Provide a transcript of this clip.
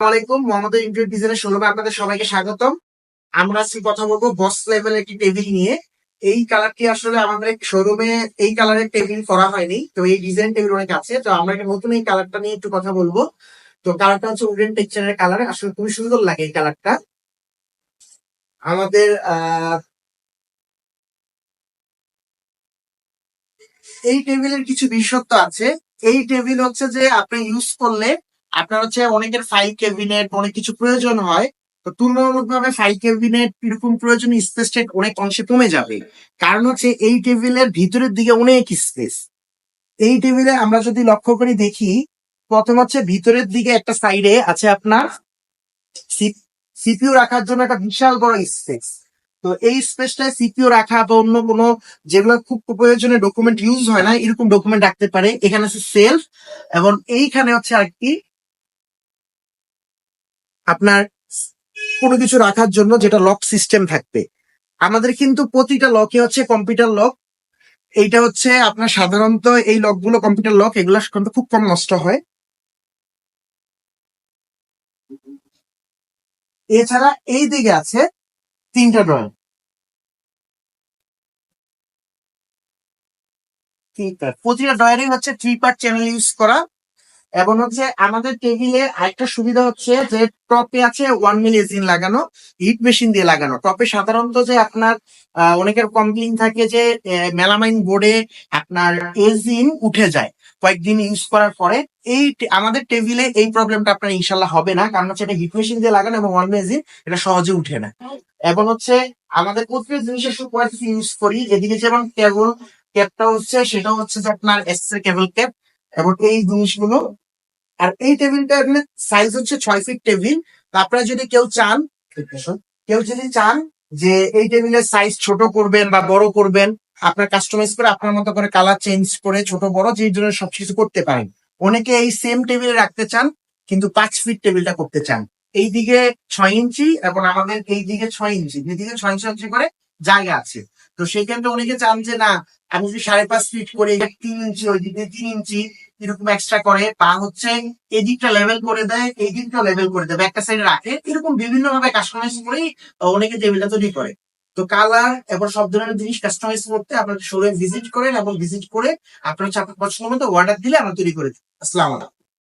আসসালামাইকুম, মোহাম্মদ ইন্টেরিয়র ডিজাইনের শোরুমে আপনাদের সবাইকে স্বাগতম। আমরা আজকে কথা বলবো বস লেভেলের একটি টেবিল নিয়ে। এই কালারটি আসলে আমাদের শোরুমে এই কালারের টেবিল করা হয়নি, তো এই ডিজাইন টেবিল অনেক আছে, তো আমরা একটা নতুন এই কালারটা নিয়ে একটু কথা বলবো। তো কালারটা হচ্ছে উডেন টেক্সচারের কালার, আসলে খুবই সুন্দর লাগে এই কালারটা। আমাদের এই টেবিলের কিছু বিশেষত্ব আছে। এই টেবিল হচ্ছে যে আপনি ইউজ করলে আপনার হচ্ছে অনেকের ফাইল ক্যাবিনেট অনেক কিছু প্রয়োজন হয়, তো তুলনামূলকভাবে ফাইল ক্যাবিনেট এরকম প্রয়োজনীয় স্পেসটা অনেক অংশে কমে যাবে। কারণ হচ্ছে এই টেবিলের ভিতরের দিকে অনেক স্পেস। এই টেবিলে আমরা যদি লক্ষ্য করি দেখি, প্রথম হচ্ছে ভিতরের দিকে একটা সাইডে আছে আপনার সিপিইউ রাখার জন্য একটা বিশাল বড় স্পেস। তো এই স্পেসটায় সিপিইউ রাখা বা অন্য কোনো যেগুলো খুব প্রয়োজনীয় ডকুমেন্ট ইউজ হয় না এরকম ডকুমেন্ট রাখতে পারে। এখানে আছে সেলফ, এবং এইখানে হচ্ছে আর কি আপনার কোনো কিছু রাখার জন্য যেটা লক সিস্টেম থাকবে। আমাদের কিন্তু প্রতিটা লকে হচ্ছে কম্পিউটার লক। এইটা হচ্ছে আপনার সাধারণত এই লকগুলো কম্পিউটার লক, এগুলো কিন্তু খুব কম নষ্ট হয়। এছাড়া এই দিকে আছে তিনটা ড্রয়ার, প্রতিটা ড্রয়ারে হচ্ছে 3 পার্ট চ্যানেল ইউজ করা। এবং হচ্ছে আমাদের টেবিলে আরেকটা সুবিধা হচ্ছে যে টপে আছে 1 মিলি এজিন লাগানো, হিট মেশিন দিয়ে লাগানো। টপে সাধারণত যে আপনার অনেকের কমপ্লেইন থাকে যে মেলামাইন বোর্ডে আপনার এজিন উঠে যায় কয়েকদিন ইউজ করার পরে। আমাদের টেবিলে এই প্রবলেমটা আপনার ইনশাল্লাহ হবে না, কারণ হচ্ছে এটা হিট মেশিন দিয়ে লাগানো এবং 1 মিলি এজিন এটা সহজে উঠে না। এবং হচ্ছে আমাদের প্রত্যেক জিনিসের কোয়ালিটি ইউজ করি। এদিকে যেমন কেবল ক্যাপটা হচ্ছে সেটা হচ্ছে যে আপনার এস এর কেবল ক্যাপ, এবং এই জিনিসগুলো। আর এই টেবিলটা সাইজ হচ্ছে 6 ফিট টেবিল। আপনারা যদি কেউ যদি চান যে এই টেবিলের সাইজ ছোট করবেন বা বড় করবেন, আপনার কাস্টমাইজ করে আপনার মতো করে কালার চেঞ্জ করে ছোট বড় যে জন্য সবকিছু করতে পারেন। অনেকে এই সেম টেবিলে রাখতে চান কিন্তু 5 ফিট টেবিলটা করতে চান। এইদিকে 6 ইঞ্চি এবং আমাদের এই দিকে 6 ইঞ্চি, দুদিকে 6 ইঞ্চি করে জায়গা আছে। তো সেই ক্ষেত্রে অনেকে চান যে না, আমি যদি 5.5 ফিট করে 3 ইঞ্চি, ওই দিকে 3 ইঞ্চি এরকম এক্সট্রা করে, বা হচ্ছে এদিকটা লেভেল করে দেয় এই দিকটা লেভেল করে দেয়, একটা সাইডে রাখে, এরকম বিভিন্ন ভাবে কাস্টমাইজ করেই অনেকে টেবিলটা তৈরি করে। তো কালার এবং সব ধরনের জিনিস কাস্টমাইজ করতে আপনার শোরুমে ভিজিট করেন, এবং ভিজিট করে আপনার হচ্ছে আপনার পছন্দ মতো অর্ডার দিলে আমরা তৈরি করে দিই। আসসালাম আলাইকুম।